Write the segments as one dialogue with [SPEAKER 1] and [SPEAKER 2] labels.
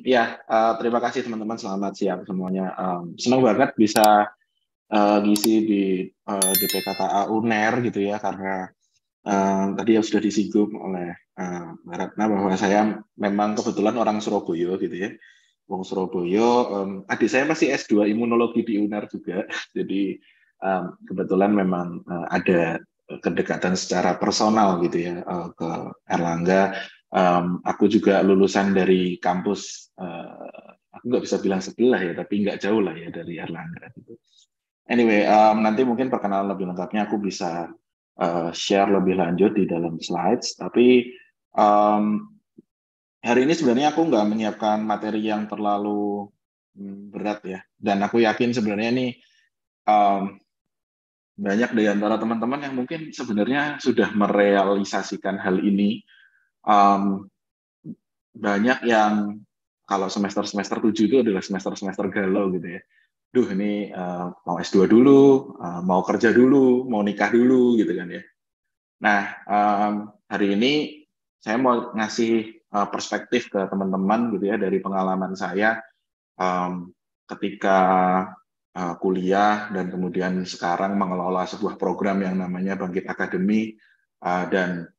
[SPEAKER 1] Ya, terima kasih teman-teman. Selamat siang semuanya. Senang banget bisa ngisi di DPKTA UNER gitu ya, karena tadi yang sudah disinggung oleh Mbak Ratna bahwa saya memang kebetulan orang Surabaya gitu ya. Wong Surabaya, adik saya masih S2 Imunologi di UNER juga. Jadi kebetulan memang ada kedekatan secara personal gitu ya ke Erlangga. Aku juga lulusan dari kampus, aku nggak bisa bilang sebelah ya, tapi nggak jauh lah ya dari Erlangga gitu. Anyway, nanti mungkin perkenalan lebih lengkapnya aku bisa share lebih lanjut di dalam slides. Tapi um, hari ini sebenarnya aku nggak menyiapkan materi yang terlalu berat ya. Dan aku yakin sebenarnya ini um, banyak di antara teman-teman yang mungkin sebenarnya sudah merealisasikan hal ini. Um, Banyak yang kalau semester-semester 7 itu adalah semester-semester galau gitu ya. Duh ini mau S2 dulu, mau kerja dulu, mau nikah dulu gitu kan ya. Nah, hari ini saya mau ngasih perspektif ke teman-teman gitu ya dari pengalaman saya ketika kuliah dan kemudian sekarang mengelola sebuah program yang namanya Bangkit Academy, dan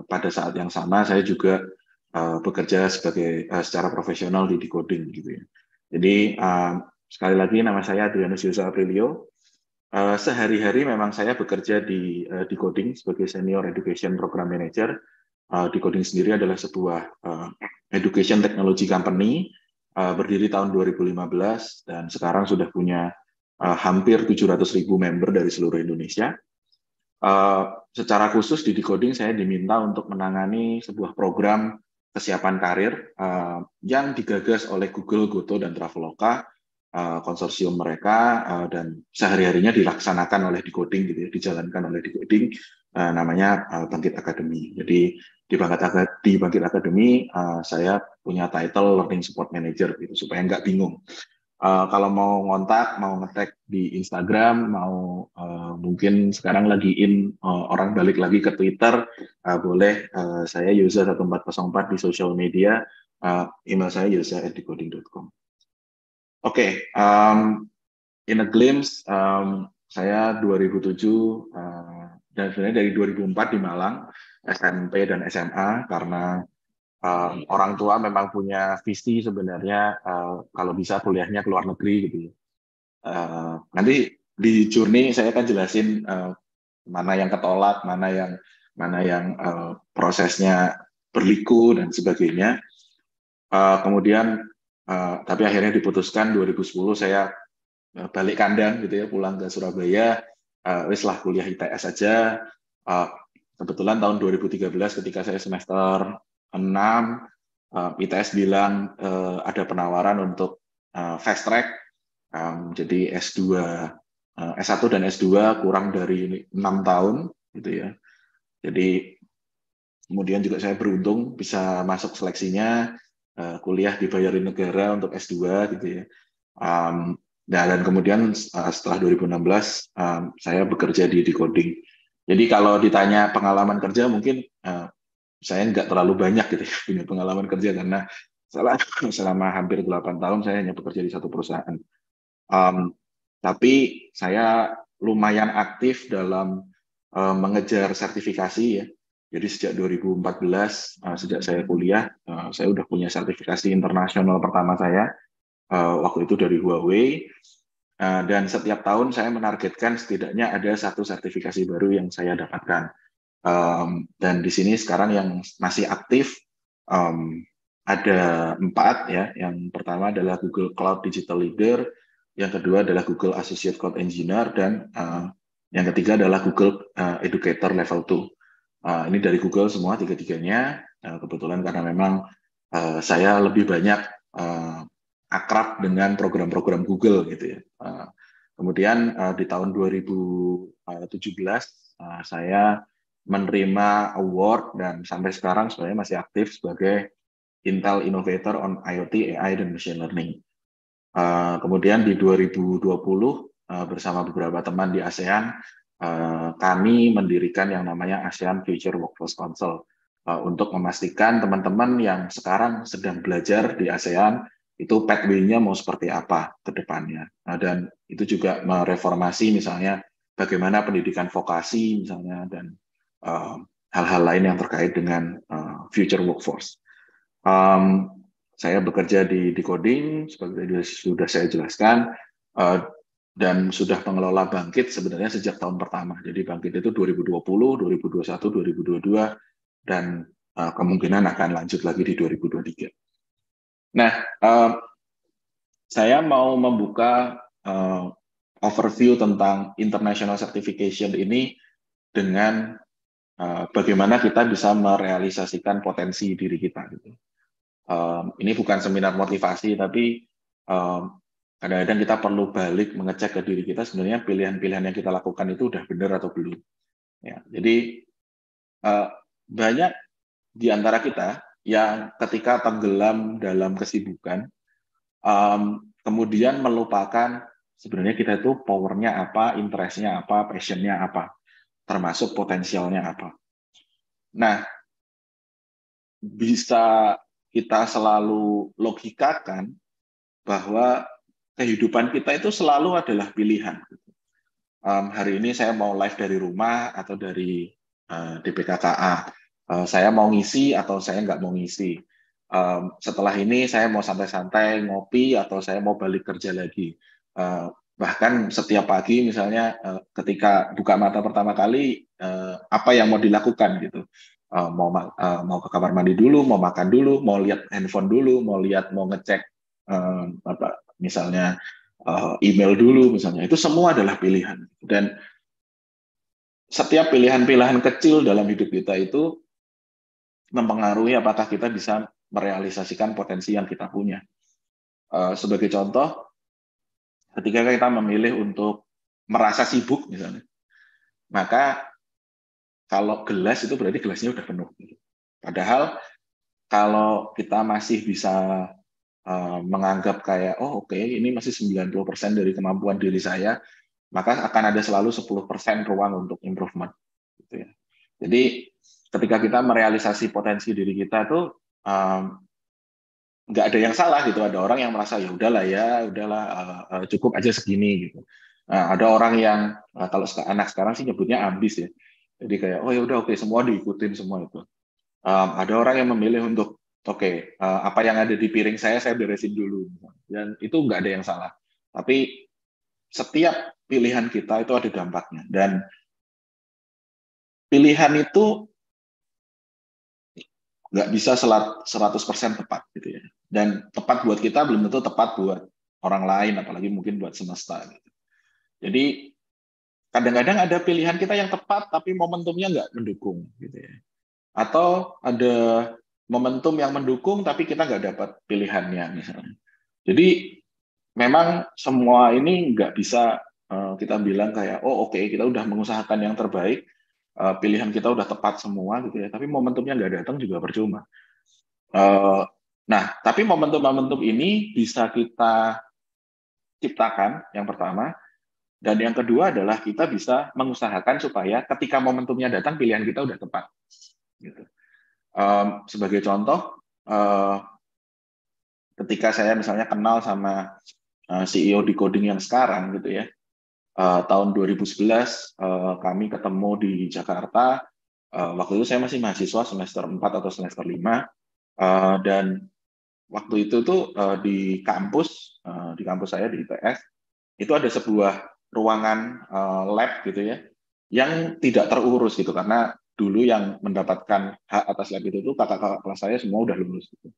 [SPEAKER 1] pada saat yang sama saya juga bekerja sebagai secara profesional di Decoding gitu ya. Jadi sekali lagi nama saya Adrianus Yosa Aprilio. Sehari-hari memang saya bekerja di Decoding sebagai Senior Education Program Manager. Decoding sendiri adalah sebuah education technology company, berdiri tahun 2015 dan sekarang sudah punya hampir 700.000 member dari seluruh Indonesia. Secara khusus di Decoding saya diminta untuk menangani sebuah program kesiapan karir yang digagas oleh Google, Goto, dan Traveloka, konsorsium mereka, dan sehari-harinya dilaksanakan oleh Decoding gitu ya, dijalankan oleh Decoding, namanya Bangkit Academy. Jadi di Bangkit Academy saya punya title Learning Support Manager gitu supaya nggak bingung. Kalau mau ngontak, mau nge-tag di Instagram, mau mungkin sekarang lagi orang balik lagi ke Twitter, boleh. Saya Yosa1404 di social media, email saya yosa@decoding.com. Oke, in a glimpse, saya 2007 dan sebenarnya dari 2004 di Malang, SMP dan SMA, karena orang tua memang punya visi sebenarnya kalau bisa kuliahnya ke luar negeri gitu ya. Nanti di journey saya akan jelasin mana yang ketolak, mana yang prosesnya berliku dan sebagainya. Kemudian tapi akhirnya diputuskan 2010 saya balik kandang gitu ya, pulang ke Surabaya. Wis lah kuliah ITS saja. Kebetulan tahun 2013 ketika saya semester 6, ITS bilang ada penawaran untuk fast track, jadi S2, S1 dan S2 kurang dari 6 tahun gitu ya. Jadi kemudian juga saya beruntung bisa masuk seleksinya, kuliah dibayarin negara untuk S2 gitu ya. Dan kemudian setelah 2016 saya bekerja di Decoding. Jadi kalau ditanya pengalaman kerja mungkin saya nggak terlalu banyak gitu ya, punya pengalaman kerja karena selama hampir 8 tahun saya hanya bekerja di satu perusahaan. Tapi saya lumayan aktif dalam mengejar sertifikasi ya. Jadi sejak 2014, sejak saya kuliah, saya udah punya sertifikasi internasional pertama saya, waktu itu dari Huawei. Dan setiap tahun saya menargetkan setidaknya ada satu sertifikasi baru yang saya dapatkan. Dan di sini sekarang yang masih aktif ada 4 ya. Yang pertama adalah Google Cloud Digital Leader, yang kedua adalah Google Associate Cloud Engineer, dan yang ketiga adalah Google Educator Level 2. Ini dari Google semua tiga-tiganya. Kebetulan karena memang saya lebih banyak akrab dengan program-program Google gitu ya. Kemudian di tahun 2017 saya menerima award dan sampai sekarang sebenarnya masih aktif sebagai Intel Innovator on IoT, AI, dan Machine Learning. Kemudian di 2020 bersama beberapa teman di ASEAN, kami mendirikan yang namanya ASEAN Future Workforce Council untuk memastikan teman-teman yang sekarang sedang belajar di ASEAN itu pathway-nya mau seperti apa ke depannya. Dan itu juga mereformasi misalnya bagaimana pendidikan vokasi misalnya dan hal-hal lain yang terkait dengan future workforce. Saya bekerja di Decoding seperti sudah saya jelaskan, dan sudah mengelola Bangkit sebenarnya sejak tahun pertama. Jadi Bangkit itu 2020, 2021, 2022, dan kemungkinan akan lanjut lagi di 2023. Nah, saya mau membuka overview tentang international certification ini dengan bagaimana kita bisa merealisasikan potensi diri kita. Gitu. Ini bukan seminar motivasi, tapi kadang-kadang kita perlu balik mengecek ke diri kita sebenarnya pilihan-pilihan yang kita lakukan itu udah benar atau belum. Ya, jadi banyak di antara kita yang ketika tenggelam dalam kesibukan, kemudian melupakan sebenarnya kita itu powernya apa, interestnya apa, passionnya apa, termasuk potensialnya apa. Nah, bisa kita selalu logikakan bahwa kehidupan kita itu selalu adalah pilihan. Hari ini saya mau live dari rumah atau dari DPKKA. Saya mau ngisi atau saya nggak mau ngisi. Setelah ini saya mau santai-santai ngopi atau saya mau balik kerja lagi. Bahkan setiap pagi misalnya ketika buka mata pertama kali, apa yang mau dilakukan gitu. Mau ke kamar mandi dulu, mau makan dulu, mau lihat handphone dulu, mau ngecek misalnya email dulu misalnya. Itu semua adalah pilihan. Dan setiap pilihan-pilihan kecil dalam hidup kita itu mempengaruhi apakah kita bisa merealisasikan potensi yang kita punya. Sebagai contoh, ketika kita memilih untuk merasa sibuk misalnya, maka kalau gelas itu berarti gelasnya udah penuh. Padahal kalau kita masih bisa menganggap kayak, oh oke, ini masih 90% dari kemampuan diri saya, maka akan ada selalu 10% ruang untuk improvement. Gitu ya. Jadi ketika kita merealisasi potensi diri kita tuh nggak ada yang salah gitu. Ada orang yang merasa ya udahlah cukup aja segini gitu. Nah, ada orang yang kalau anak sekarang sih nyebutnya ambis ya. Jadi kayak oh ya udah oke, semua diikutin semua itu. Ada orang yang memilih untuk oke, apa yang ada di piring saya beresin dulu. Dan itu nggak ada yang salah. Tapi setiap pilihan kita itu ada dampaknya. Dan pilihan itu nggak bisa 100% tepat gitu ya. Dan tepat buat kita belum tentu tepat buat orang lain, apalagi mungkin buat semesta. Gitu. Jadi kadang-kadang ada pilihan kita yang tepat tapi momentumnya nggak mendukung, gitu ya. Atau ada momentum yang mendukung tapi kita nggak dapat pilihannya misalnya. Jadi memang semua ini nggak bisa kita bilang kayak oh oke, kita udah mengusahakan yang terbaik, pilihan kita udah tepat semua gitu ya, tapi momentumnya nggak datang juga percuma. Nah, tapi momentum-momentum ini bisa kita ciptakan yang pertama, dan yang kedua adalah kita bisa mengusahakan supaya ketika momentumnya datang pilihan kita udah tepat. Gitu. Sebagai contoh, ketika saya misalnya kenal sama CEO Decoding yang sekarang gitu ya, tahun 2011 kami ketemu di Jakarta. Waktu itu saya masih mahasiswa semester 4 atau semester 5, dan waktu itu tuh di kampus saya di ITS itu ada sebuah ruangan lab gitu ya yang tidak terurus gitu karena dulu yang mendapatkan hak atas lab itu tuh kakak-kakak kelas saya semua udah lulus gitu.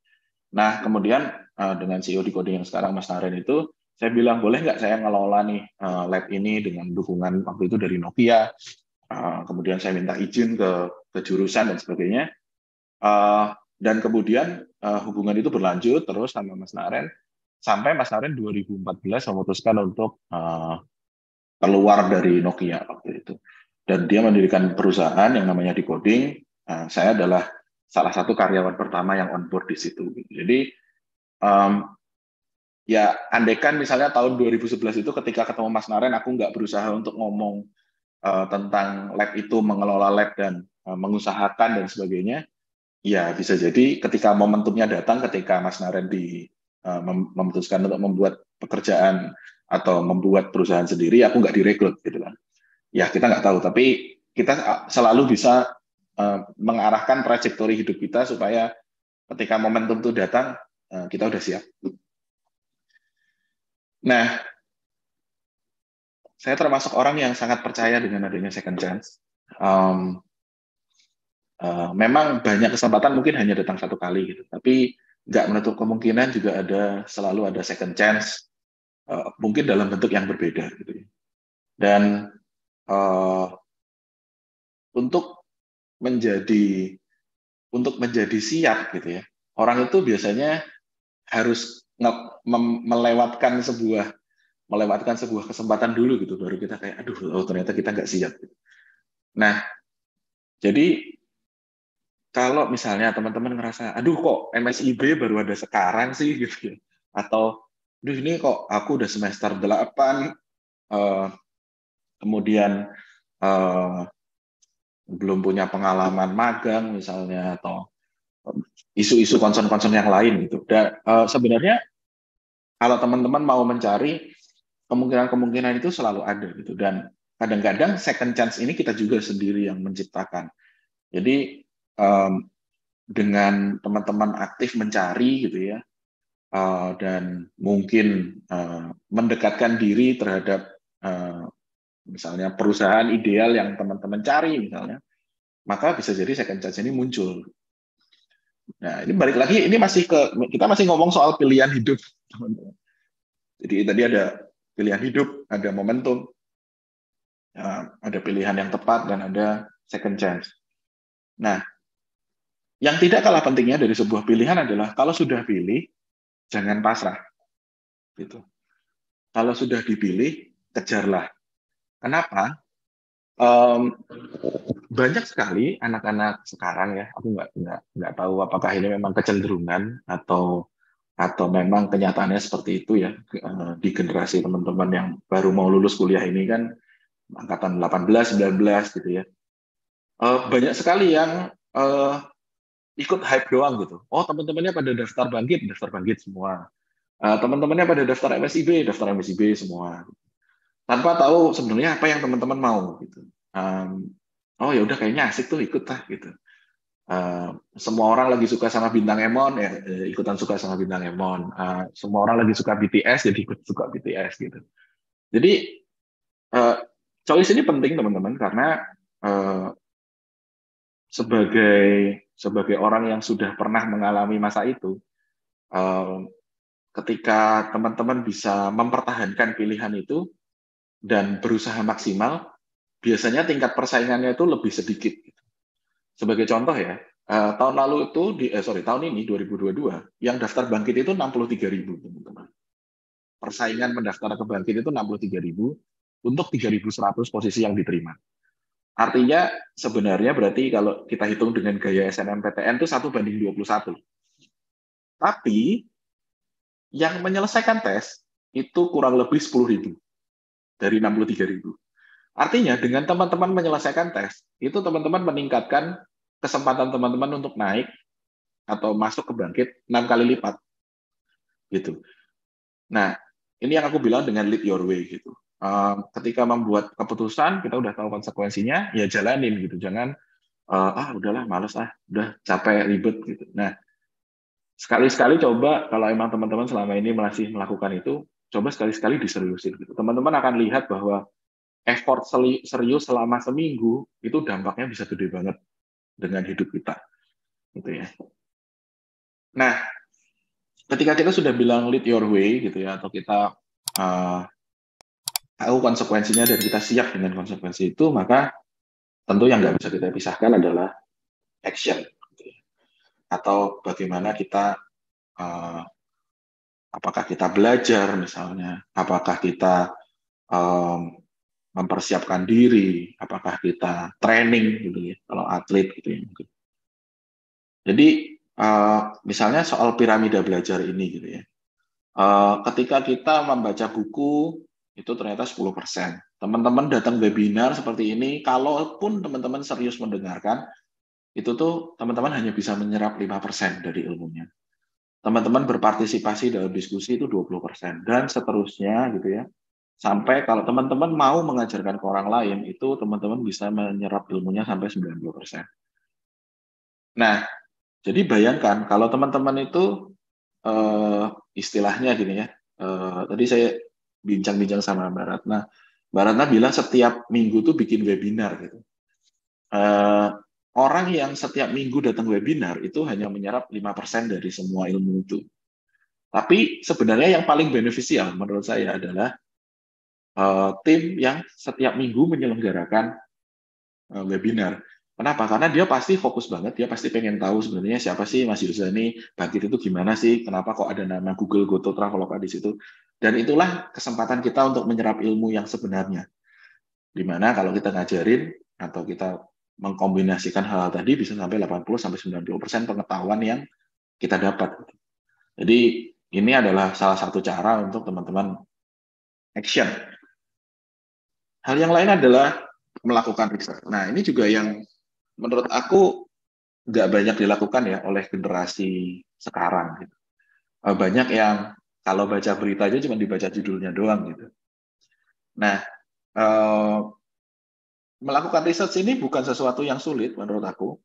[SPEAKER 1] Nah kemudian dengan CEO Decoding yang sekarang Mas Naren itu saya bilang boleh nggak saya ngelola nih lab ini dengan dukungan waktu itu dari Nokia. Kemudian saya minta izin ke jurusan dan sebagainya. Dan kemudian hubungan itu berlanjut terus sama Mas Naren sampai Mas Naren 2014 memutuskan untuk keluar dari Nokia waktu itu. Dan dia mendirikan perusahaan yang namanya Decoding. Saya adalah salah satu karyawan pertama yang on board di situ. Jadi ya andaikan misalnya tahun 2011 itu ketika ketemu Mas Naren aku nggak berusaha untuk ngomong tentang lab itu, mengelola lab dan mengusahakan dan sebagainya, ya bisa jadi ketika momentumnya datang, ketika Mas Naren memutuskan untuk membuat pekerjaan atau membuat perusahaan sendiri, aku nggak direkrut gitu kan. Ya kita nggak tahu, tapi kita selalu bisa mengarahkan trajektori hidup kita supaya ketika momentum itu datang, kita udah siap. Nah, saya termasuk orang yang sangat percaya dengan adanya second chance. Memang banyak kesempatan mungkin hanya datang satu kali gitu, tapi nggak menutup kemungkinan juga selalu ada second chance, mungkin dalam bentuk yang berbeda gitu. Dan untuk menjadi siap gitu ya, orang itu biasanya harus melewatkan sebuah kesempatan dulu gitu, baru kita kayak aduh, ternyata kita nggak siap. Nah, jadi kalau misalnya teman-teman ngerasa, aduh kok MSIB baru ada sekarang sih gitu ya, atau aduh ini kok aku udah semester 8, kemudian belum punya pengalaman magang misalnya, atau isu-isu concern-concern yang lain gitu. Dan sebenarnya kalau teman-teman mau mencari, kemungkinan-kemungkinan itu selalu ada gitu. Dan kadang-kadang second chance ini kita juga sendiri yang menciptakan. Jadi dengan teman-teman aktif mencari gitu ya, dan mungkin mendekatkan diri terhadap misalnya perusahaan ideal yang teman-teman cari misalnya, maka bisa jadi second chance ini muncul. Nah, ini balik lagi, ini kita masih ngomong soal pilihan hidup, teman-teman. Jadi tadi ada pilihan hidup, ada momentum, ada pilihan yang tepat, dan ada second chance. Nah, yang tidak kalah pentingnya dari sebuah pilihan adalah kalau sudah pilih, jangan pasrah. Gitu. Kalau sudah dipilih, kejarlah. Kenapa? Banyak sekali anak-anak sekarang ya, aku nggak tahu apakah ini memang kecenderungan atau memang kenyataannya seperti itu ya, di generasi teman-teman yang baru mau lulus kuliah ini kan angkatan 18, 19 gitu ya. Banyak sekali yang ikut hype doang gitu. Oh, teman-temannya pada daftar bangkit semua. Teman-temannya pada daftar MSIB semua. Tanpa tahu sebenarnya apa yang teman-teman mau gitu. Oh ya udah kayaknya asik tuh, ikut lah gitu. Semua orang lagi suka sama Bintang Emon ya, ikutan suka sama Bintang Emon. Semua orang lagi suka BTS jadi ikut suka BTS gitu. Jadi choice ini penting teman-teman, karena sebagai orang yang sudah pernah mengalami masa itu, ketika teman-teman bisa mempertahankan pilihan itu dan berusaha maksimal, biasanya tingkat persaingannya itu lebih sedikit. Sebagai contoh ya, tahun lalu itu tahun ini 2022 yang daftar bangkit itu 63.000 teman-teman. Persaingan mendaftar ke bangkit itu 63.000 untuk 3.100 posisi yang diterima. Artinya sebenarnya berarti kalau kita hitung dengan gaya SNMPTN itu 1:21. Tapi yang menyelesaikan tes itu kurang lebih 10.000 dari 63.000. Artinya dengan teman-teman menyelesaikan tes, itu teman-teman meningkatkan kesempatan teman-teman untuk naik atau masuk ke bangkit 6 kali lipat. Gitu. Nah, ini yang aku bilang dengan lead your way gitu. Ketika membuat keputusan, kita udah tahu konsekuensinya, ya jalanin gitu. Jangan udahlah males udah capek ribet gitu. Nah, sekali-sekali coba, kalau emang teman-teman selama ini masih melakukan itu, coba sekali-sekali diseriusin gitu. Teman-teman akan lihat bahwa effort serius selama seminggu itu dampaknya bisa gede banget dengan hidup kita gitu ya. Nah, ketika kita sudah bilang lead your way gitu ya, atau kita tahu konsekuensinya dan kita siap dengan konsekuensi itu, maka tentu yang nggak bisa kita pisahkan adalah action gitu ya. Atau bagaimana kita apakah kita belajar misalnya, apakah kita mempersiapkan diri, apakah kita training gitu ya, kalau atlet gitu ya mungkin. Jadi misalnya soal piramida belajar ini gitu ya. Ketika kita membaca buku itu ternyata 10%. Teman-teman datang webinar seperti ini, kalaupun teman-teman serius mendengarkan, itu tuh teman-teman hanya bisa menyerap 5% dari ilmunya. Teman-teman berpartisipasi dalam diskusi itu 20%, dan seterusnya gitu ya. Sampai kalau teman-teman mau mengajarkan ke orang lain, itu teman-teman bisa menyerap ilmunya sampai 90%. Nah, jadi bayangkan kalau teman-teman itu istilahnya gini ya, tadi saya bincang-bincang sama Mbak Ratna. Mbak Ratna bilang setiap minggu tuh bikin webinar gitu. Orang yang setiap minggu datang webinar itu hanya menyerap 5% dari semua ilmu itu. Tapi sebenarnya yang paling beneficial menurut saya adalah tim yang setiap minggu menyelenggarakan webinar. Kenapa? Karena dia pasti fokus banget, dia pasti pengen tahu sebenarnya siapa sih Mas Yoza ini, Bangkit itu gimana sih, kenapa kok ada nama Google Goto Traveloka di situ. Dan itulah kesempatan kita untuk menyerap ilmu yang sebenarnya. Dimana kalau kita ngajarin atau kita mengkombinasikan hal-hal tadi bisa sampai 80-90% pengetahuan yang kita dapat. Jadi ini adalah salah satu cara untuk teman-teman action. Hal yang lain adalah melakukan riset. Nah, ini juga yang menurut aku nggak banyak dilakukan ya oleh generasi sekarang. Gitu. Banyak yang kalau baca berita aja cuma dibaca judulnya doang gitu. Nah, melakukan riset ini bukan sesuatu yang sulit menurut aku,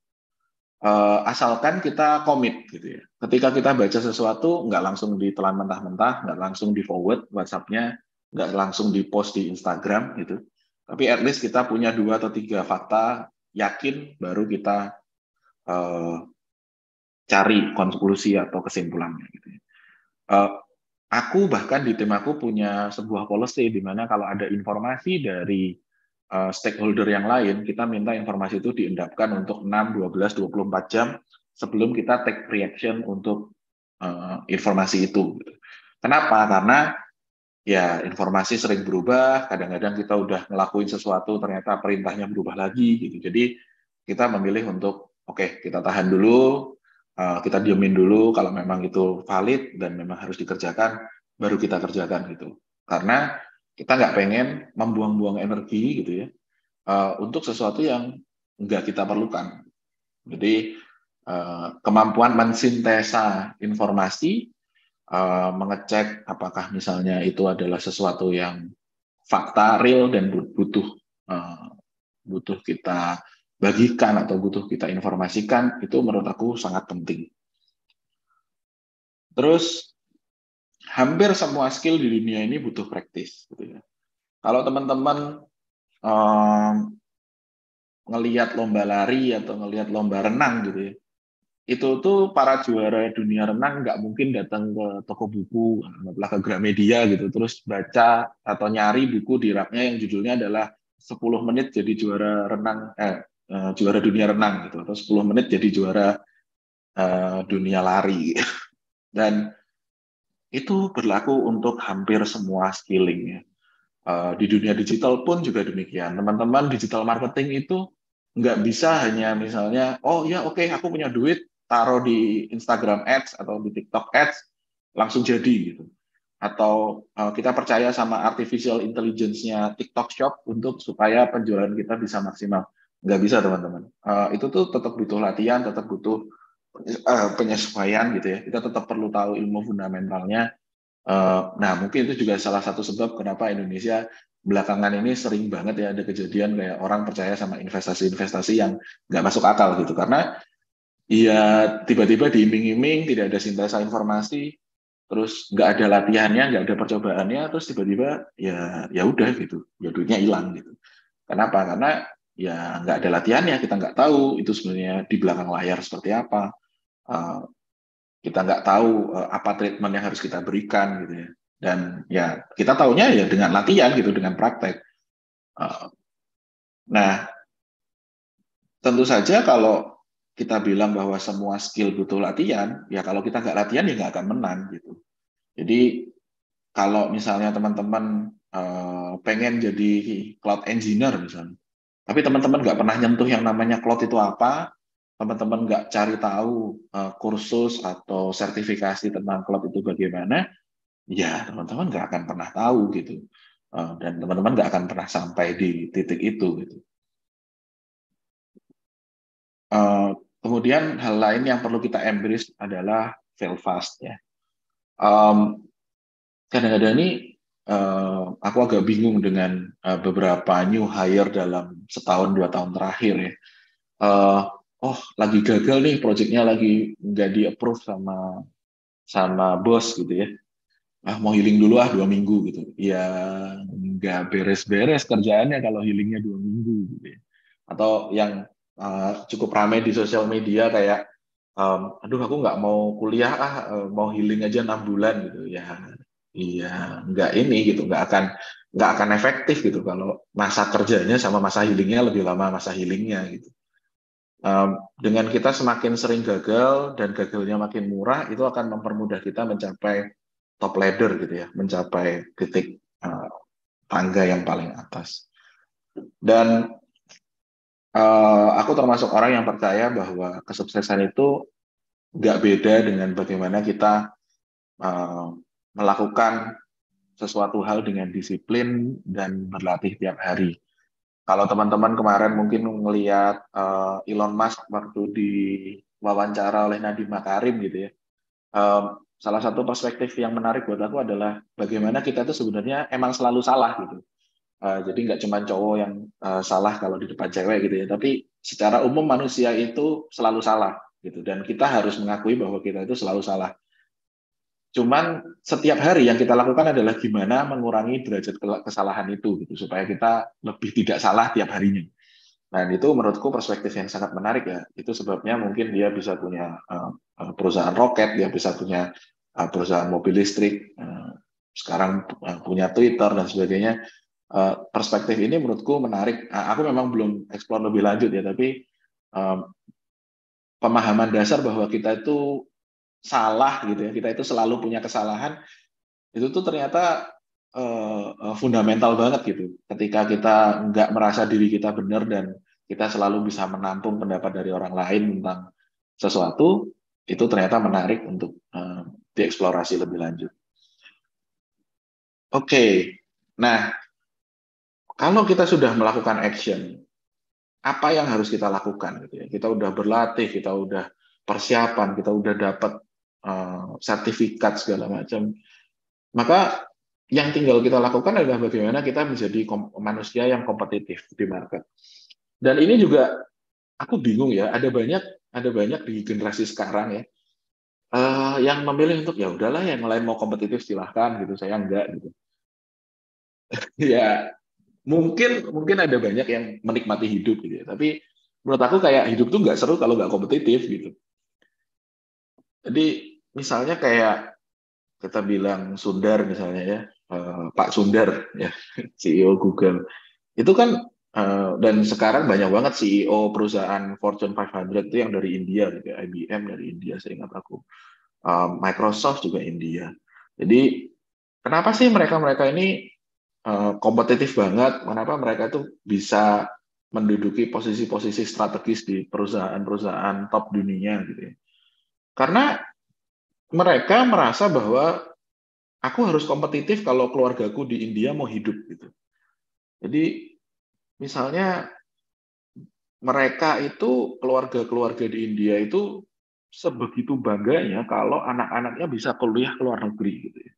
[SPEAKER 1] asalkan kita komit gitu ya. Ketika kita baca sesuatu, nggak langsung ditelan mentah-mentah, nggak langsung di forward WhatsApp-nya, nggak langsung di post di Instagram gitu. Tapi at least kita punya 2 atau 3 fakta, yakin baru kita cari konklusi atau kesimpulannya. Gitu. Aku bahkan di tim aku punya sebuah policy di mana kalau ada informasi dari stakeholder yang lain, kita minta informasi itu diendapkan untuk 6, 12, 24 jam sebelum kita take reaction untuk informasi itu. Kenapa? Karena ya informasi sering berubah, kadang-kadang kita udah ngelakuin sesuatu, ternyata perintahnya berubah lagi, gitu. Jadi kita memilih untuk, oke, kita tahan dulu, kita diemin dulu, kalau memang itu valid dan memang harus dikerjakan, baru kita kerjakan gitu. Karena kita nggak pengen membuang-buang energi gitu ya, untuk sesuatu yang nggak kita perlukan. Jadi kemampuan mensintesa informasi, mengecek apakah misalnya itu adalah sesuatu yang fakta real dan butuh kita bagikan atau butuh kita informasikan, itu menurut aku sangat penting. Terus hampir semua skill di dunia ini butuh praktis gitu ya. Kalau teman-teman ngelihat lomba lari atau ngelihat lomba renang gitu ya, itu tuh para juara dunia renang nggak mungkin datang ke toko buku, anggaplah ke Gramedia gitu, terus baca atau nyari buku di raknya yang judulnya adalah 10 menit jadi juara renang, juara dunia renang gitu, atau 10 menit jadi juara dunia lari. Dan itu berlaku untuk hampir semua skilling ya. Di dunia digital pun juga demikian. Teman-teman digital marketing itu nggak bisa hanya misalnya, oh ya oke, aku punya duit, taruh di Instagram Ads atau di TikTok Ads, langsung jadi gitu. Atau kita percaya sama artificial intelligence-nya TikTok Shop untuk supaya penjualan kita bisa maksimal. Nggak bisa teman-teman. Itu tuh tetap butuh latihan, tetap butuh penyesuaian gitu ya. Kita tetap perlu tahu ilmu fundamentalnya. Nah, mungkin itu juga salah satu sebab kenapa Indonesia belakangan ini sering banget ya ada kejadian kayak orang percaya sama investasi-investasi yang nggak masuk akal gitu. Karena ya tiba-tiba diiming-iming, tidak ada sintesa informasi, terus nggak ada latihannya, nggak ada percobaannya, terus tiba-tiba ya ya udah gitu, ya duitnya hilang gitu. Kenapa? Karena ya nggak ada latihannya, kita nggak tahu itu sebenarnya di belakang layar seperti apa. Kita nggak tahu apa treatment yang harus kita berikan gitu ya. Dan ya kita tahunya ya dengan latihan gitu, dengan praktek. Nah, tentu saja kalau kita bilang bahwa semua skill butuh latihan, ya kalau kita nggak latihan ya nggak akan menang gitu. Jadi kalau misalnya teman-teman pengen jadi cloud engineer misalnya, tapi teman-teman nggak pernah nyentuh yang namanya cloud itu apa, teman-teman nggak cari tahu kursus atau sertifikasi tentang cloud itu bagaimana, ya teman-teman nggak akan pernah tahu gitu. dan teman-teman nggak akan pernah sampai di titik itu gitu. Kemudian hal lain yang perlu kita embrace adalah fail fast ya. Kadang-kadang ini aku agak bingung dengan beberapa new hire dalam setahun 2 tahun terakhir ya. Oh lagi gagal nih proyeknya, lagi nggak di approve sama bos gitu ya. Mau healing dulu 2 minggu gitu. Ya nggak beres-beres kerjaannya kalau healingnya 2 minggu gitu ya. Atau yang cukup ramai di sosial media kayak, aduh aku nggak mau kuliah mau healing aja 6 bulan gitu ya. Iya, nggak ini gitu, nggak akan efektif gitu kalau masa kerjanya sama masa healingnya lebih lama masa healingnya gitu. Dengan kita semakin sering gagal dan gagalnya makin murah, itu akan mempermudah kita mencapai top ladder gitu ya, mencapai titik tangga yang paling atas. Dan aku termasuk orang yang percaya bahwa kesuksesan itu nggak beda dengan bagaimana kita melakukan sesuatu hal dengan disiplin dan berlatih tiap hari. Kalau teman-teman kemarin mungkin melihat Elon Musk waktu diwawancara oleh Nadiem Makarim gitu ya, salah satu perspektif yang menarik buat aku adalah bagaimana kita itu sebenarnya emang selalu salah gitu. Jadi nggak cuma cowok yang salah kalau di depan cewek gitu ya, tapi secara umum manusia itu selalu salah gitu, dan kita harus mengakui bahwa kita itu selalu salah. Cuman setiap hari yang kita lakukan adalah gimana mengurangi derajat kesalahan itu gitu, supaya kita lebih tidak salah tiap harinya. Nah, itu menurutku perspektif yang sangat menarik ya. Itu sebabnya mungkin dia bisa punya perusahaan roket, dia bisa punya perusahaan mobil listrik, sekarang punya Twitter dan sebagainya. Perspektif ini menurutku menarik. Aku memang belum eksplor lebih lanjut ya, tapi pemahaman dasar bahwa kita itu salah gitu ya, kita itu selalu punya kesalahan, itu tuh ternyata fundamental banget gitu. Ketika kita nggak merasa diri kita benar dan kita selalu bisa menampung pendapat dari orang lain tentang sesuatu, itu ternyata menarik untuk dieksplorasi lebih lanjut. Oke, nah kalau kita sudah melakukan action, apa yang harus kita lakukan? Gitu ya? Kita udah berlatih, kita udah persiapan, kita udah dapat sertifikat segala macam. Maka yang tinggal kita lakukan adalah bagaimana kita menjadi manusia yang kompetitif di market. Dan ini juga aku bingung ya, ada banyak di generasi sekarang ya yang memilih untuk ya udahlah yang lain mau kompetitif silahkan gitu, saya enggak gitu. Ya mungkin ada banyak yang menikmati hidup gitu ya, tapi menurut aku kayak hidup tuh nggak seru kalau nggak kompetitif gitu. Jadi misalnya kayak kita bilang Sundar misalnya ya, Pak Sundar ya, CEO Google. Itu kan dan sekarang banyak banget CEO perusahaan Fortune 500 itu yang dari India gitu, IBM dari India seingat aku. Microsoft juga India. Jadi kenapa sih mereka-mereka ini kompetitif banget? Kenapa mereka tuh bisa menduduki posisi-posisi strategis di perusahaan-perusahaan top dunia gitu ya? Karena mereka merasa bahwa aku harus kompetitif kalau keluargaku di India mau hidup gitu. Jadi misalnya mereka itu keluarga-keluarga di India itu sebegitu bangganya kalau anak-anaknya bisa kuliah ke luar negeri gitu ya.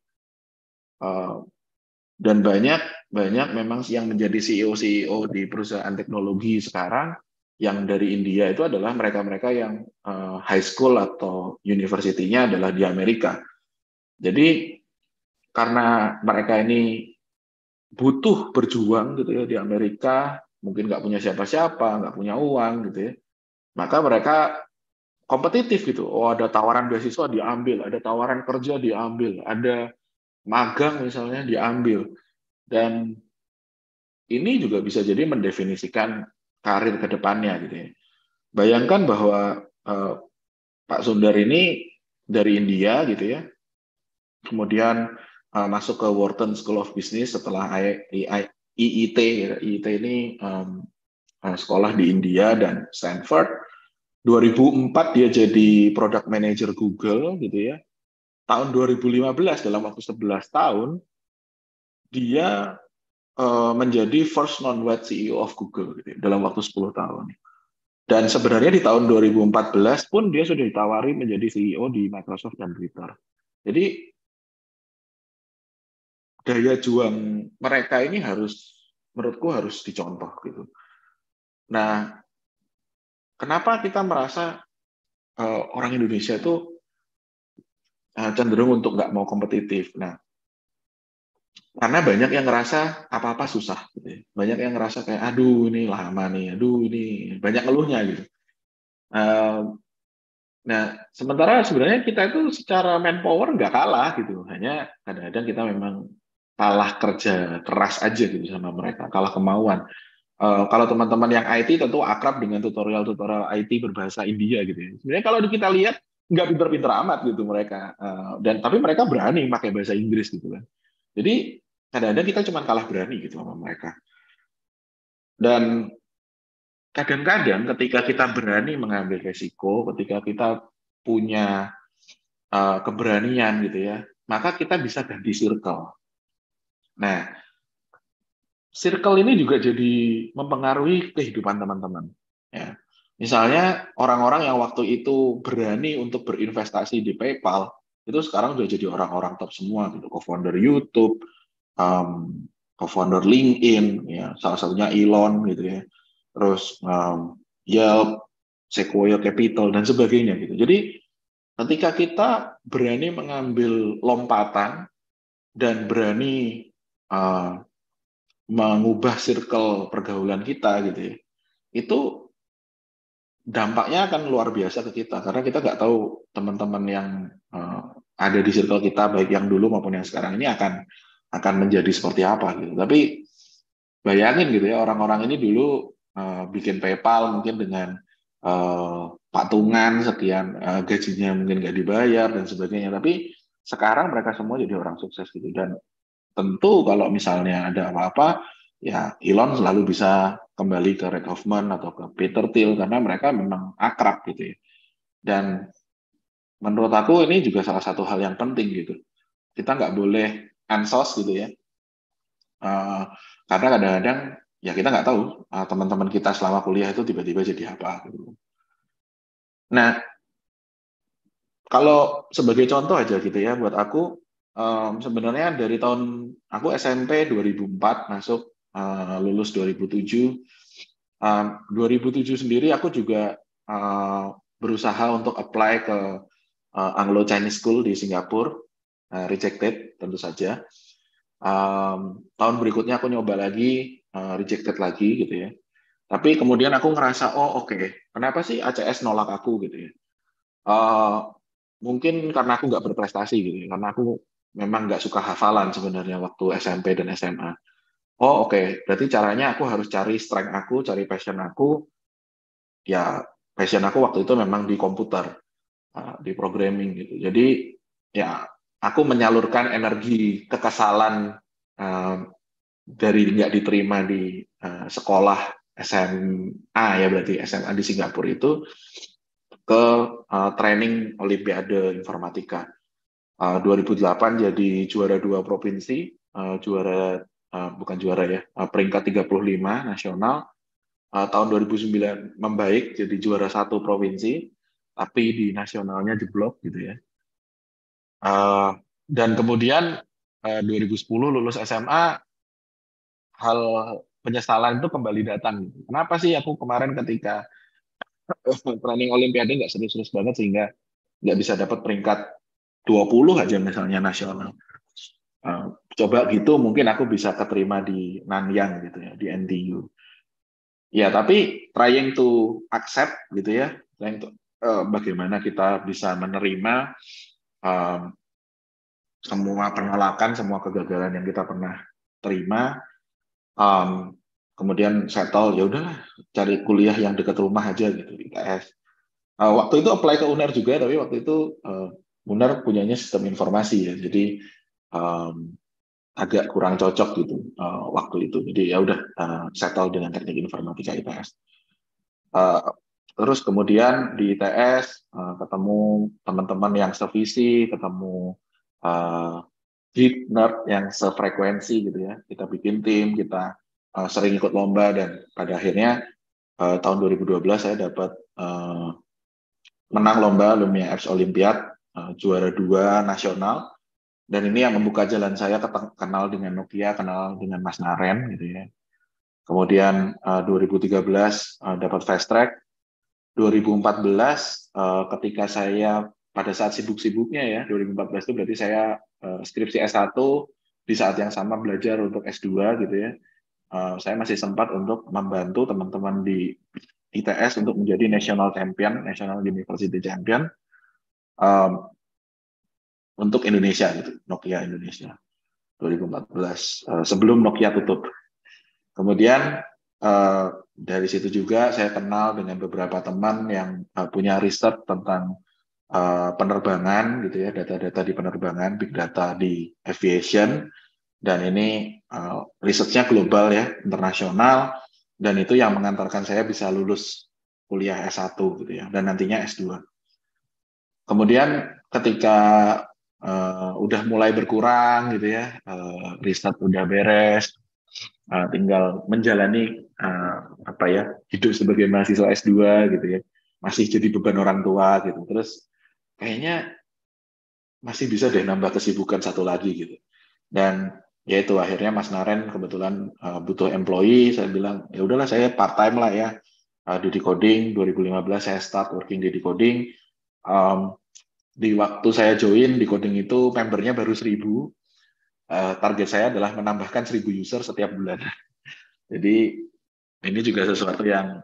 [SPEAKER 1] Dan banyak banyak memang yang menjadi CEO di perusahaan teknologi sekarang yang dari India itu adalah mereka-mereka yang high school atau university-nya adalah di Amerika. Jadi karena mereka ini butuh berjuang gitu ya di Amerika, mungkin nggak punya siapa-siapa, nggak punya uang gitu ya, maka mereka kompetitif gitu. Oh ada tawaran beasiswa diambil, ada tawaran kerja diambil, ada magang misalnya diambil, dan ini juga bisa jadi mendefinisikan karir ke depannya gitu ya. Bayangkan bahwa eh, Pak Sundar ini dari India gitu ya, kemudian masuk ke Wharton School of Business setelah IIT. IIT ini sekolah di India dan Stanford. 2004 dia jadi product manager Google gitu ya. Tahun 2015 dalam waktu 11 tahun dia menjadi first non-white CEO of Google gitu, dalam waktu 10 tahun. Dan sebenarnya di tahun 2014 pun dia sudah ditawari menjadi CEO di Microsoft dan Twitter. Jadi daya juang mereka ini menurutku harus dicontoh gitu. Nah, kenapa kita merasa orang Indonesia itu cenderung untuk nggak mau kompetitif? Nah, karena banyak yang ngerasa apa-apa susah, gitu ya. Banyak yang ngerasa kayak, aduh ini lama nih, aduh ini banyak ngeluhnya gitu. Nah, sementara sebenarnya kita itu secara manpower nggak kalah gitu. Hanya kadang-kadang kita memang kalah kerja keras aja gitu sama mereka, kalah kemauan. Kalau teman-teman yang IT tentu akrab dengan tutorial-tutorial IT berbahasa India gitu ya. Sebenarnya kalau kita lihat nggak pinter-pinter amat gitu mereka. Dan tapi mereka berani pakai bahasa Inggris gitu kan. Jadi kadang-kadang kita cuma kalah berani gitu sama mereka. Dan kadang-kadang ketika kita berani mengambil resiko, ketika kita punya keberanian gitu ya, maka kita bisa ganti circle. Nah, circle ini juga jadi mempengaruhi kehidupan teman-teman. Ya. Misalnya orang-orang yang waktu itu berani untuk berinvestasi di PayPal, itu sekarang udah jadi orang-orang top semua, gitu. Co-founder YouTube, co-founder LinkedIn, ya salah satunya Elon gitu ya, terus Yelp, Sequoia Capital dan sebagainya gitu. Jadi ketika kita berani mengambil lompatan dan berani uh, mengubah circle pergaulan kita gitu ya, itu dampaknya akan luar biasa ke kita karena kita nggak tahu teman-teman yang ada di circle kita baik yang dulu maupun yang sekarang ini akan menjadi seperti apa gitu. Tapi bayangin gitu ya orang-orang ini dulu bikin PayPal mungkin dengan patungan sekian gajinya mungkin nggak dibayar dan sebagainya. Tapi sekarang mereka semua jadi orang sukses gitu dan tentu kalau misalnya ada apa-apa, ya Elon selalu bisa kembali ke Reid Hoffman atau ke Peter Thiel karena mereka memang akrab gitu ya. Dan menurut aku ini juga salah satu hal yang penting gitu. Kita nggak boleh ansos gitu ya. Karena kadang-kadang ya kita nggak tahu teman-teman kita selama kuliah itu tiba-tiba jadi apa gitu. Nah, kalau sebagai contoh aja gitu ya buat aku sebenarnya dari tahun aku SMP 2004 masuk lulus 2007. 2007 sendiri aku juga berusaha untuk apply ke Anglo Chinese School di Singapura, rejected tentu saja. Tahun berikutnya aku nyoba lagi, rejected lagi gitu ya. Tapi kemudian aku ngerasa, oh oke, kenapa sih ACS nolak aku gitu ya? Mungkin karena aku nggak berprestasi gitu ya, karena aku memang nggak suka hafalan sebenarnya waktu SMP dan SMA. Oh oke, berarti caranya aku harus cari strength aku, cari passion aku. Ya passion aku waktu itu memang di komputer, di programming gitu. Jadi ya aku menyalurkan energi kekesalan uh, dari nggak diterima di sekolah SMA ya berarti SMA di Singapura itu ke training Olimpiade Informatika. 2008 jadi juara 2 provinsi, bukan juara ya, peringkat 35 nasional. Tahun 2009 membaik jadi juara 1 provinsi, tapi di nasionalnya jeblok gitu ya. Dan kemudian 2010 lulus SMA, hal penyesalan itu kembali datang. Kenapa sih aku kemarin ketika training Olimpiade nggak serius-serius banget sehingga nggak bisa dapat peringkat 20 aja misalnya nasional. Coba gitu mungkin aku bisa keterima di Nanyang gitu ya, di NTU. Ya, tapi trying to accept gitu ya, trying to, bagaimana kita bisa menerima um, semua penolakan, semua kegagalan yang kita pernah terima, kemudian settle, ya udahlah, cari kuliah yang dekat rumah aja gitu, ITS. Waktu itu apply ke UNER juga, tapi waktu itu UNER punyanya sistem informasi ya, jadi um, agak kurang cocok gitu waktu itu. Jadi ya udah settle dengan teknik informatika ITS. Terus kemudian di ITS ketemu teman-teman yang sevisi, ketemu geek nerd yang sefrekuensi gitu ya. Kita bikin tim, kita sering ikut lomba, dan pada akhirnya tahun 2012 saya dapat menang lomba Lumia Apps Olympiad, juara 2 nasional, dan ini yang membuka jalan saya kenal dengan Nokia, kenal dengan Mas Naren gitu ya. Kemudian 2013 dapat Fast Track. 2014 ketika saya pada saat sibuk-sibuknya ya, 2014 itu berarti saya skripsi S1, di saat yang sama belajar untuk S2 gitu ya. Saya masih sempat untuk membantu teman-teman di ITS untuk menjadi National Champion, National University Champion untuk Indonesia gitu, Nokia Indonesia 2014, sebelum Nokia tutup. Kemudian dari situ juga saya kenal dengan beberapa teman yang punya riset tentang penerbangan gitu ya, data-data di penerbangan, big data di aviation, dan ini risetnya global ya, internasional, dan itu yang mengantarkan saya bisa lulus kuliah S1 gitu ya, dan nantinya S2. Kemudian ketika udah mulai berkurang gitu ya, riset udah beres, tinggal menjalani hidup sebagai mahasiswa S2 gitu ya, masih jadi beban orang tua gitu. Terus kayaknya masih bisa deh nambah kesibukan satu lagi gitu. Dan ya itu akhirnya Mas Naren kebetulan butuh employee, saya bilang ya udahlah saya part time lah ya di Decoding. 2015 saya start working di Decoding. Di waktu saya join Decoding itu membernya baru 1.000. Target saya adalah menambahkan 1.000 user setiap bulan. Jadi ini juga sesuatu yang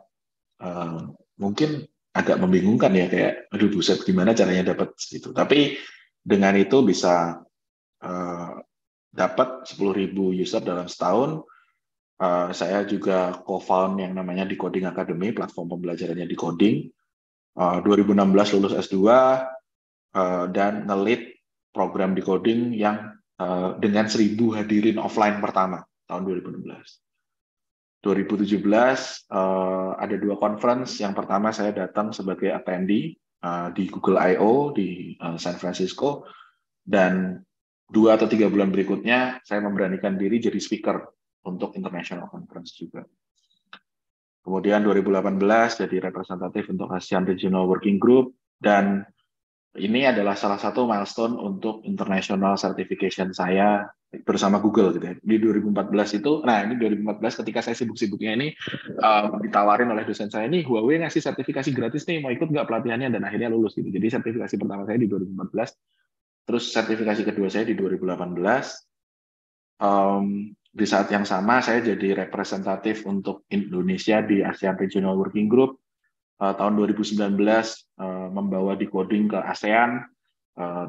[SPEAKER 1] mungkin agak membingungkan ya, kayak aduh buset gimana caranya dapat gitu. Tapi dengan itu bisa dapat 10.000 user dalam setahun. Saya juga co-found yang namanya Decoding Academy, platform pembelajarannya Decoding. 2016 lulus S2 dan nge-lead program Decoding yang dengan 1.000 hadirin offline pertama tahun 2016. 2017 ada 2 conference. Yang pertama saya datang sebagai attendee di Google I/O di San Francisco, dan 2 atau 3 bulan berikutnya saya memberanikan diri jadi speaker untuk international conference juga. Kemudian 2018 jadi representatif untuk ASEAN Regional Working Group, dan ini adalah salah satu milestone untuk international certification saya bersama Google gitu ya. Di 2014 itu, nah ini 2014 ketika saya sibuk-sibuknya ini ditawarin oleh dosen saya, nih Huawei ngasih sertifikasi gratis nih, mau ikut nggak pelatihannya, dan akhirnya lulus gitu. Jadi sertifikasi pertama saya di 2014, terus sertifikasi kedua saya di 2018. Di saat yang sama saya jadi representatif untuk Indonesia di ASEAN Regional Working Group. Tahun 2019 membawa Decoding ke ASEAN,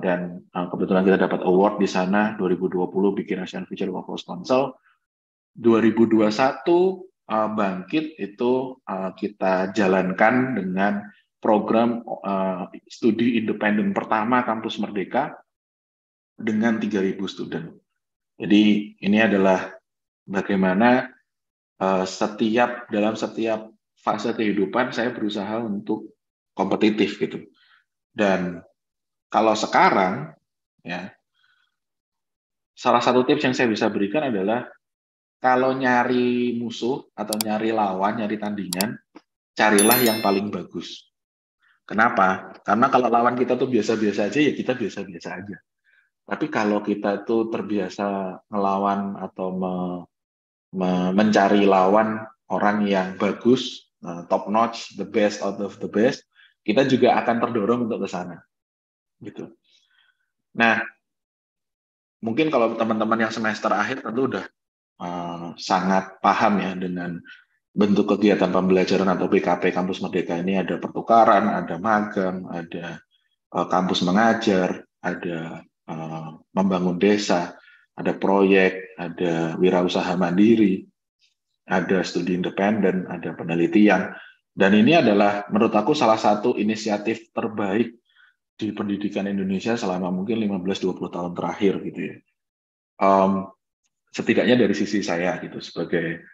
[SPEAKER 1] dan kebetulan kita dapat award di sana. 2020 bikin ASEAN Future Workforce Council. 2021 bangkit itu kita jalankan dengan program studi independen pertama Kampus Merdeka dengan 3.000 student. Jadi ini adalah bagaimana dalam setiap fase kehidupan saya berusaha untuk kompetitif gitu. Dan kalau sekarang ya, salah satu tips yang saya bisa berikan adalah kalau nyari musuh atau nyari lawan, nyari tandingan, carilah yang paling bagus. Kenapa? Karena kalau lawan kita tuh biasa-biasa aja, ya kita biasa-biasa aja. Tapi kalau kita tuh terbiasa ngelawan atau mencari lawan orang yang bagus, top notch, the best out of the best, kita juga akan terdorong untuk ke sana. Gitu. Nah, mungkin kalau teman-teman yang semester akhir tentu udah sangat paham ya dengan bentuk kegiatan pembelajaran atau PKP Kampus Merdeka ini. Ada pertukaran, ada magang, ada kampus mengajar, ada membangun desa, ada proyek, ada wirausaha mandiri, ada studi independen, ada penelitian. Dan ini adalah menurut aku salah satu inisiatif terbaik di pendidikan Indonesia selama mungkin 15-20 tahun terakhir gitu ya. Setidaknya dari sisi saya gitu, sebagai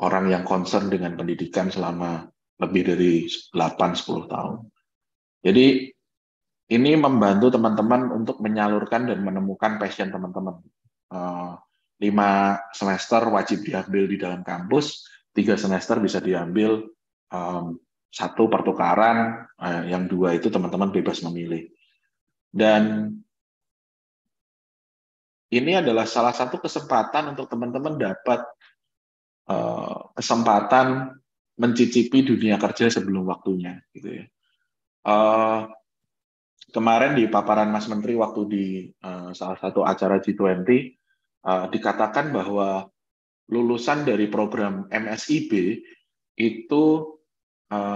[SPEAKER 1] orang yang concern dengan pendidikan selama lebih dari 8-10 tahun. Jadi ini membantu teman-teman untuk menyalurkan dan menemukan passion teman-teman. 5 semester wajib diambil di dalam kampus, 3 semester bisa diambil satu pertukaran, yang 2 itu teman-teman bebas memilih. Dan ini adalah salah satu kesempatan untuk teman-teman dapat kesempatan mencicipi dunia kerja sebelum waktunya, gitu ya. Kemarin di paparan Mas Menteri waktu di salah satu acara G20, dikatakan bahwa lulusan dari program MSIB itu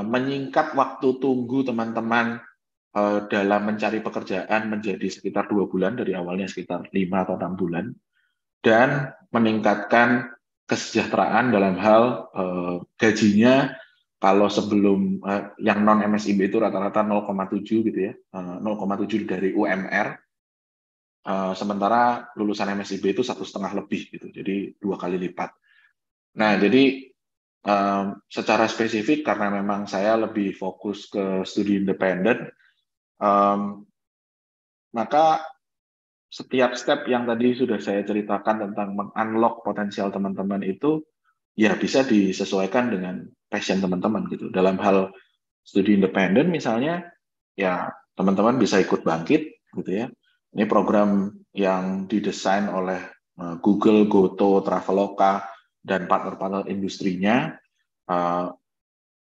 [SPEAKER 1] menyingkat waktu tunggu teman-teman dalam mencari pekerjaan menjadi sekitar 2 bulan, dari awalnya sekitar 5 atau 6 bulan, dan meningkatkan kesejahteraan dalam hal gajinya. Kalau sebelum yang non MSIB itu rata-rata 0,7 gitu ya, 0,7 dari UMR, sementara lulusan MSIB itu 1,5 lebih gitu, jadi 2 kali lipat. Nah, jadi secara spesifik karena memang saya lebih fokus ke studi independen, maka setiap step yang tadi sudah saya ceritakan tentang meng-unlock potensial teman-teman itu ya bisa disesuaikan dengan passion teman-teman gitu. Dalam hal studi independen misalnya, ya teman-teman bisa ikut Bangkit gitu ya. Ini program yang didesain oleh Google, Goto, Traveloka, dan partner-partner industrinya.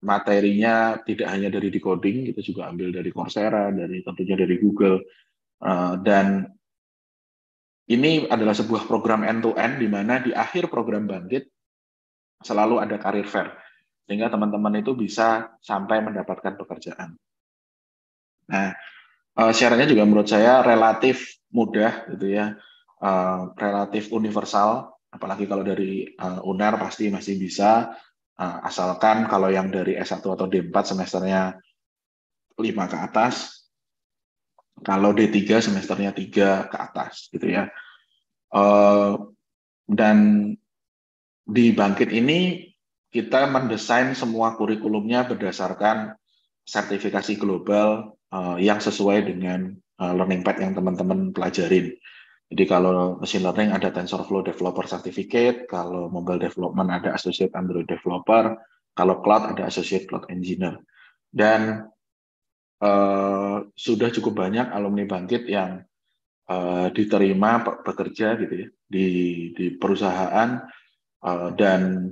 [SPEAKER 1] Materinya tidak hanya dari decoding, kita juga ambil dari Coursera, dari tentunya dari Google. Dan ini adalah sebuah program end-to-end di mana di akhir program Bangkit selalu ada career fair, sehingga teman-teman itu bisa sampai mendapatkan pekerjaan. Nah, syaratnya juga menurut saya relatif mudah gitu ya, relatif universal, apalagi kalau dari UNER pasti masih bisa, asalkan kalau yang dari S1 atau D4 semesternya 5 ke atas, kalau D3 semesternya 3 ke atas gitu ya. Dan di Bangkit ini kita mendesain semua kurikulumnya berdasarkan sertifikasi global yang sesuai dengan learning path yang teman-teman pelajarin. Jadi kalau machine learning ada TensorFlow Developer Certificate, kalau mobile development ada Associate Android Developer, kalau cloud ada Associate Cloud Engineer. Dan sudah cukup banyak alumni Bangkit yang diterima bekerja gitu ya di perusahaan, dan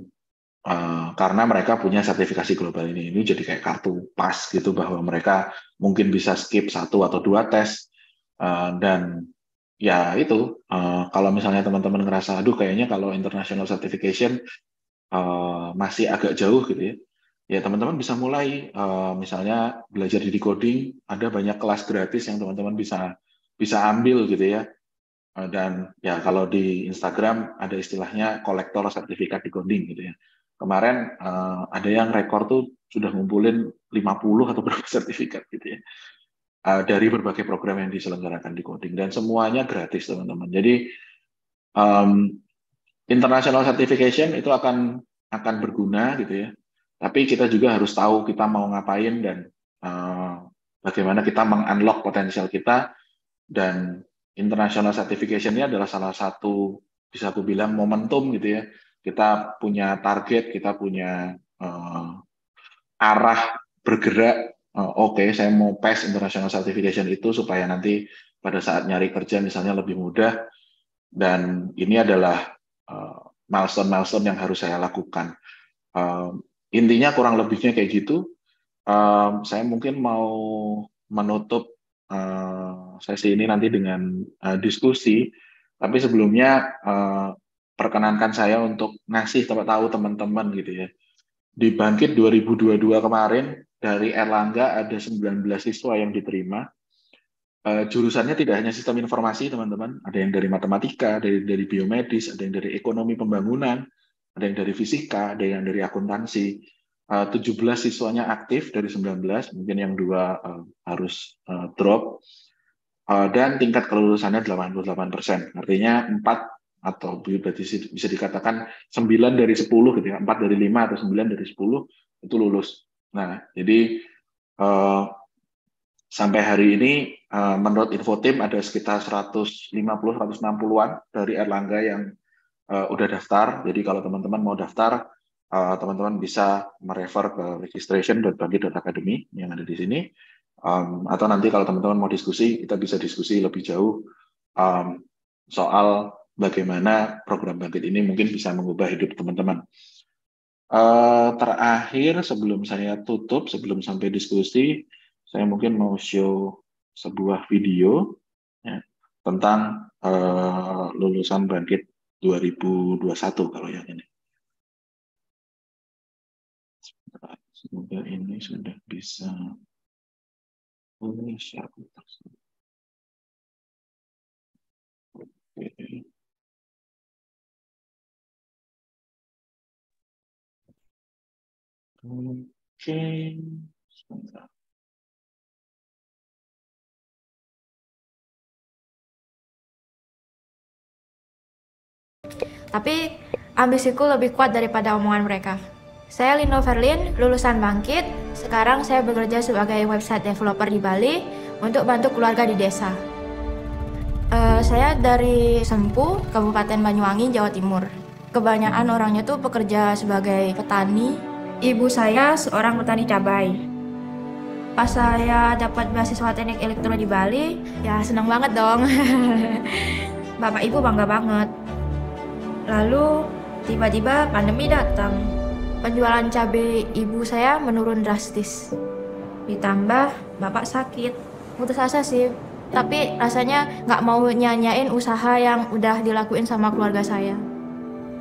[SPEAKER 1] karena mereka punya sertifikasi global ini jadi kayak kartu pas gitu, bahwa mereka mungkin bisa skip 1 atau 2 tes, dan ya itu kalau misalnya teman-teman ngerasa aduh kayaknya kalau international certification masih agak jauh gitu ya, ya teman-teman bisa mulai misalnya belajar di decoding, ada banyak kelas gratis yang teman-teman bisa ambil gitu ya. Dan ya kalau di Instagram ada istilahnya kolektor sertifikat decoding gitu ya. Kemarin ada yang rekor tuh sudah ngumpulin 50 atau berapa sertifikat gitu ya, dari berbagai program yang diselenggarakan decoding, dan semuanya gratis teman-teman. Jadi international certification itu akan berguna gitu ya. Tapi kita juga harus tahu kita mau ngapain dan bagaimana kita meng-unlock potensial kita. Dan international certification ini adalah salah satu, bisa aku bilang, momentum gitu ya. Kita punya target, kita punya arah bergerak. Oke, saya mau pass international certification itu supaya nanti pada saat nyari kerja misalnya lebih mudah. Dan ini adalah milestone-milestone yang harus saya lakukan. Intinya kurang lebihnya kayak gitu. Saya mungkin mau menutup sesi ini nanti dengan diskusi, tapi sebelumnya perkenankan saya untuk ngasih tahu teman-teman gitu ya. Di Bangkit 2022 kemarin, dari Erlangga ada 19 siswa yang diterima. Jurusannya tidak hanya sistem informasi, teman-teman. Ada yang dari matematika, dari biomedis, ada yang dari ekonomi pembangunan, ada yang dari fisika, ada yang dari akuntansi. 17 siswanya aktif dari 19, mungkin yang 2 harus drop. Dan tingkat kelulusannya 88%. Artinya 4 atau berarti bisa dikatakan 9 dari 10 gitu ya. 4 dari 5 atau 9 dari 10 itu lulus. Nah, jadi sampai hari ini menurut info tim ada sekitar 150-160-an dari Erlangga yang udah daftar. Jadi kalau teman-teman mau daftar, teman-teman bisa merefer ke registration.bangkit.academy yang ada di sini. Atau nanti kalau teman-teman mau diskusi, kita bisa diskusi lebih jauh soal bagaimana program Bangkit ini mungkin bisa mengubah hidup teman-teman. Terakhir, sebelum saya tutup, sebelum sampai diskusi, saya mungkin mau show sebuah video ya, tentang lulusan Bangkit 2021 kalau yang ini. Semoga ini sudah bisa share. Oke. Oke. Sebentar.
[SPEAKER 2] Tapi ambisiku lebih kuat daripada omongan mereka. Saya Lino Verlin, lulusan Bangkit. Sekarang saya bekerja sebagai website developer di Bali untuk bantu keluarga di desa. Saya dari Sempu, Kabupaten Banyuwangi, Jawa Timur. Kebanyakan orangnya tuh bekerja sebagai petani. Ibu saya seorang petani cabai. Pas saya dapat beasiswa teknik elektro di Bali, ya senang banget dong. Bapak ibu bangga banget. Lalu tiba-tiba pandemi datang. Penjualan cabai ibu saya menurun drastis. Ditambah bapak sakit. Putus asa sih. Tapi rasanya nggak mau nyanyain usaha yang udah dilakuin sama keluarga saya.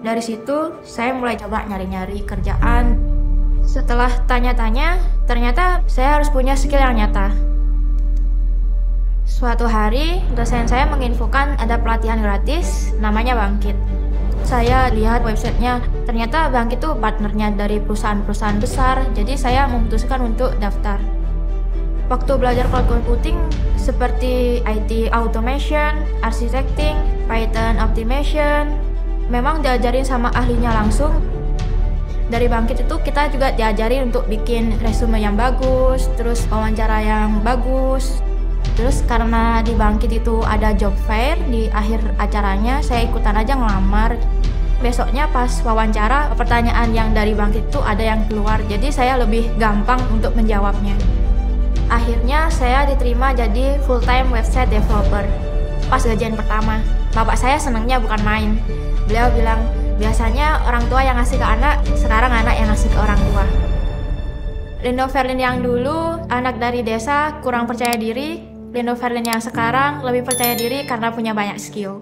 [SPEAKER 2] Dari situ saya mulai coba nyari-nyari kerjaan. Setelah tanya-tanya, ternyata saya harus punya skill yang nyata. Suatu hari, dosen saya menginfokan ada pelatihan gratis, namanya Bangkit. Saya lihat websitenya, ternyata Bangkit itu partnernya dari perusahaan-perusahaan besar, jadi saya memutuskan untuk daftar. Waktu belajar cloud computing seperti IT automation, architecting, Python optimization, memang diajarin sama ahlinya langsung. Dari Bangkit itu kita juga diajarin untuk bikin resume yang bagus, terus wawancara yang bagus. Terus karena di Bangkit itu ada job fair, di akhir acaranya saya ikutan aja ngelamar. Besoknya pas wawancara, pertanyaan yang dari Bangkit itu ada yang keluar, jadi saya lebih gampang untuk menjawabnya. Akhirnya saya diterima jadi full-time website developer. Pas gajian pertama, bapak saya senangnya bukan main. Beliau bilang, biasanya orang tua yang ngasih ke anak, sekarang anak yang ngasih ke orang tua. Lino Verlin yang dulu, anak dari desa, kurang percaya diri. Lino Verlin yang sekarang lebih percaya diri karena punya banyak skill.